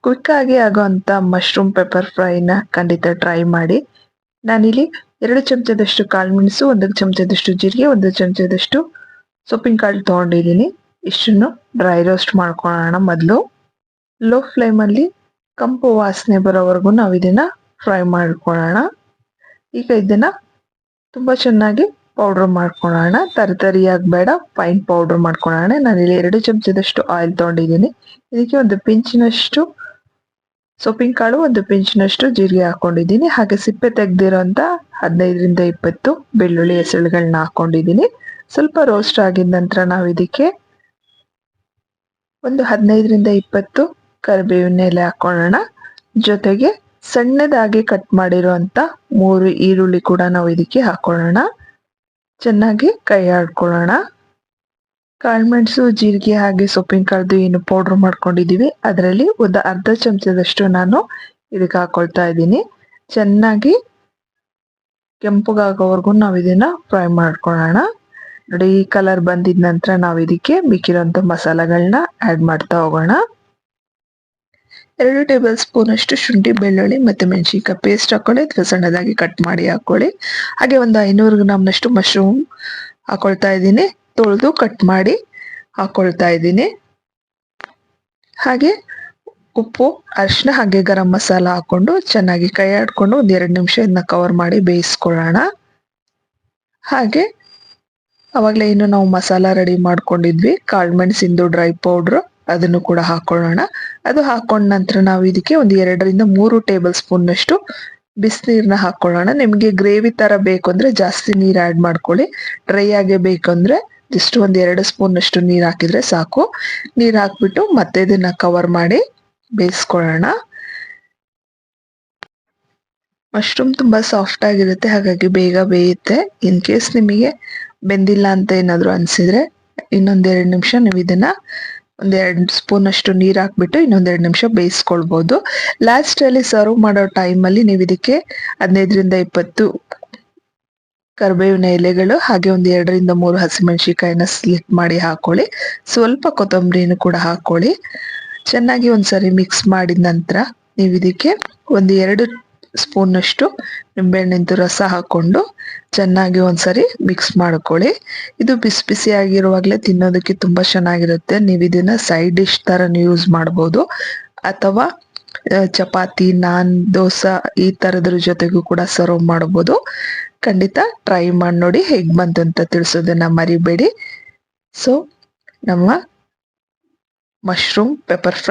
Quick ಆಗಿ ಆಗೋಂಥ mushroom pepper ಫ್ರೈನ ಖಂಡಿತ try ಮಾಡಿ. ನಾನಿಲ್ಲಿ 2 ಚಮಚದಷ್ಟು ಕಾಳುಮೆಣಸು, 1 ಚಮಚದಷ್ಟು ಜೀರಿಗೆ, 1 ಚಮಚದಷ್ಟು ಸೊಪ್ಪಿನ ಕಾಳು ತೊಗೊಂಡಿದ್ದೀನಿ. ಇಷ್ಟನ್ನು ಡ್ರೈ ರೋಸ್ಟ್ ಮಾಡ್ಕೊಳ್ಳೋಣ. ಮೊದಲು ಲೋ ಫ್ಲೇಮಲ್ಲಿ ಕಂಪು ವಾಸನೆ ಬರೋವರೆಗೂ ನಾವು ಇದನ್ನ ಫ್ರೈ ಮಾಡ್ಕೊಳ್ಳೋಣ. ಈಗ ಇದನ್ನ ತುಂಬಾ ಚೆನ್ನಾಗಿ ಪೌಡರ್ ಮಾಡ್ಕೊಳ್ಳೋಣ. ತರಿಯಾಗಿ ಬೇಡ, ಫೈನ್ ಪೌಡರ್ ಮಾಡ್ಕೊಳ್ಳೋಣ. ನಾನಿಲ್ಲಿ 2 ಚಮಚದಷ್ಟು ಆಯಿಲ್ ತೊಗೊಂಡಿದ್ದೀನಿ. ಇದಕ್ಕೆ 1 ಪಿಂಚಿನಷ್ಟು ಸೊಪ್ಪಿನ ಕಾಳು, 1 ಪಿಂಚಿನಷ್ಟು ಜೀರಿಗೆ ಹಾಕೊಂಡಿದ್ದೀನಿ. ಹಾಗೆ ಸಿಪ್ಪೆ ತೆಗೆದಿರೋಂಥ 15ರಿಂದ 20 ಬೆಳ್ಳುಳ್ಳಿ ಹೆಸರುಗಳನ್ನ ಹಾಕೊಂಡಿದ್ದೀನಿ. ಸ್ವಲ್ಪ ರೋಸ್ಟ್ ಆಗಿದ ನಂತರ ನಾವು ಇದಕ್ಕೆ ಒಂದು 15ರಿಂದ 20 ಕರಿಬೇವಿನ ಎಲೆ ಹಾಕೊಳ್ಳೋಣ. ಜೊತೆಗೆ ಸಣ್ಣದಾಗಿ ಕಟ್ ಮಾಡಿರುವಂತ 3 ಈರುಳ್ಳಿ ಕೂಡ ನಾವು ಇದಕ್ಕೆ ಹಾಕೊಳ್ಳೋಣ. ಚೆನ್ನಾಗಿ ಕೈ ಆಡ್ಕೊಳ್ಳೋಣ. ಕಾಳುಮೆಣಸು, ಜೀರಿಗೆ ಹಾಗೆ ಸೊಪ್ಪಿನ ಕಾಳ್ದು ಏನು ಪೌಡರ್ ಮಾಡ್ಕೊಂಡಿದೀವಿ ಅದರಲ್ಲಿ ಒಂದು ಅರ್ಧ ಚಮಚದಷ್ಟು ನಾನು ಇದಕ್ಕೆ ಹಾಕೊಳ್ತಾ ಇದ್ದೀನಿ. ಚೆನ್ನಾಗಿ ಕೆಂಪಗಾಗೋವರೆಗೂ ನಾವು ಇದನ್ನ ಫ್ರೈ ಮಾಡ್ಕೊಳ್ಳೋಣ. ನೋಡಿ, ಈ ಕಲರ್ ಬಂದಿದ ನಂತರ ನಾವು ಇದಕ್ಕೆ ಮಿಕ್ಕಿರೋಂಥ ಮಸಾಲೆಗಳನ್ನ ಆಡ್ ಮಾಡ್ತಾ ಹೋಗೋಣ. 2 ಟೇಬಲ್ ಸ್ಪೂನ್ ಅಷ್ಟು ಶುಂಠಿ, ಬೆಳ್ಳುಳ್ಳಿ ಮತ್ತೆ ಮೆಣಸಿನಕಾಯಿ ಪೇಸ್ಟ್ ಹಾಕೊಳ್ಳಿ, ಅಥವಾ ಸಣ್ಣದಾಗಿ ಕಟ್ ಮಾಡಿ ಹಾಕೊಳ್ಳಿ. ಹಾಗೆ ಒಂದು 500 ಗ್ರಾಮ್ನಷ್ಟು ಮಶ್ರೂಮ್ ಹಾಕೊಳ್ತಾ ಇದ್ದೀನಿ. ತೊಳೆದು ಕಟ್ ಮಾಡಿ ಹಾಕೊಳ್ತಾ ಇದ್ದೀನಿ. ಹಾಗೆ ಉಪ್ಪು, ಅರಿಶಿನ ಹಾಗೆ ಗರಂ ಮಸಾಲ ಹಾಕೊಂಡು ಚೆನ್ನಾಗಿ ಕೈ ಆಡ್ಕೊಂಡು 1-2 ನಿಮಿಷ ಇದನ್ನ ಕವರ್ ಮಾಡಿ ಬೇಯಿಸ್ಕೊಳ್ಳೋಣ. ಹಾಗೆ ಅವಾಗಲೇ ಇನ್ನು ನಾವು ಮಸಾಲ ರೆಡಿ ಮಾಡ್ಕೊಂಡಿದ್ವಿ, ಕಾಳುಮೆಣಸಿಂದು ಡ್ರೈ ಪೌಡ್ರು, ಅದನ್ನು ಕೂಡ ಹಾಕೊಳ್ಳೋಣ. ಅದು ಹಾಕೊಂಡ ನಂತರ ನಾವು ಇದಕ್ಕೆ ಒಂದು 2ರಿಂದ 3 ಟೇಬಲ್ ಸ್ಪೂನ್ ಅಷ್ಟು ಬಿಸಿನೀರನ್ನ ಹಾಕೊಳ್ಳೋಣ. ನಿಮಗೆ ಗ್ರೇವಿ ತರ ಬೇಕು ಅಂದ್ರೆ ಜಾಸ್ತಿ ನೀರು ಆಡ್ ಮಾಡ್ಕೊಳ್ಳಿ. ಡ್ರೈ ಆಗೇ ಬೇಕಂದ್ರೆ ಜಸ್ಟ್ ಒಂದು 2 ಸ್ಪೂನ್ ಅಷ್ಟು ನೀರು ಹಾಕಿದ್ರೆ ಸಾಕು. ನೀರು ಹಾಕ್ಬಿಟ್ಟು ಮತ್ತೆ ಇದನ್ನ ಕವರ್ ಮಾಡಿ ಬೇಯಿಸ್ಕೊಳ್ಳೋಣ. ಮಶ್ರೂಮ್ ತುಂಬಾ ಸಾಫ್ಟ್ ಆಗಿರುತ್ತೆ, ಹಾಗಾಗಿ ಬೇಗ ಬೇಯುತ್ತೆ. ಇನ್ ಕೇಸ್ ನಿಮಗೆ ಬೆಂದಿಲ್ಲ ಅಂತ ಏನಾದ್ರು ಅನ್ಸಿದ್ರೆ ಇನ್ನೊಂದ್ 2 ನಿಮಿಷ ನೀವು ಇದನ್ನ 1-2 ಸ್ಪೂನ್ ಅಷ್ಟು ನೀರ್ ಹಾಕ್ಬಿಟ್ಟು ಇನ್ನೊಂದ್ 2 ನಿಮಿಷ ಬೇಯಿಸ್ಕೊಳ್ಬಹುದು. ಲಾಸ್ಟ್ ಅಲ್ಲಿ ಸರ್ವ್ ಮಾಡೋ ಟೈಮ್ ಅಲ್ಲಿ ನೀವು ಇದಕ್ಕೆ 15ರಿಂದ 20 ಕರಿಬೇವಿನ ಎಲೆಗಳು ಹಾಗೆ ಒಂದು 2ರಿಂದ 3 ಹಸಿಮೆಣಸಿನಕಾಯಿನ ಸ್ಲಿಟ್ ಮಾಡಿ ಹಾಕೊಳ್ಳಿ. ಸ್ವಲ್ಪ ಕೊತ್ತಂಬರಿನೂ ಕೂಡ ಹಾಕೊಳ್ಳಿ. ಚೆನ್ನಾಗಿ ಒಂದ್ಸರಿ ಮಿಕ್ಸ್ ಮಾಡಿದ ನಂತರ ನೀವು ಇದಕ್ಕೆ ಒಂದು 2 ಸ್ಪೂನ್ ಅಷ್ಟು ನಿಂಬೆಹಣ್ಣಿಂದು ರಸ ಹಾಕೊಂಡು ಚೆನ್ನಾಗಿ ಒಂದ್ಸರಿ ಮಿಕ್ಸ್ ಮಾಡ್ಕೊಳ್ಳಿ. ಇದು ಬಿಸಿ ಬಿಸಿ ಆಗಿರುವಾಗಲೇ ತಿನ್ನೋದಕ್ಕೆ ತುಂಬಾ ಚೆನ್ನಾಗಿರುತ್ತೆ. ನೀವು ಇದನ್ನ ಸೈಡ್ ಡಿಶ್ ತರ ಯೂಸ್ ಮಾಡಬಹುದು, ಅಥವಾ ಚಪಾತಿ, ನಾನ್, ದೋಸೆ ಈ ತರದ್ರ ಜೊತೆಗೂ ಕೂಡ ಸರ್ವ್ ಮಾಡಬಹುದು. ಖಂಡಿತ ಟ್ರೈ ಮಾಡಿ ನೋಡಿ, ಹೇಗ್ ಬಂತು ಅಂತ ತಿಳಿಸೋದನ್ನ ಮರಿಬೇಡಿ. ಸೊ ನಮ್ಮ ಮಶ್ರೂಮ್ ಪೆಪ್ಪರ್ ಫ್ರೈ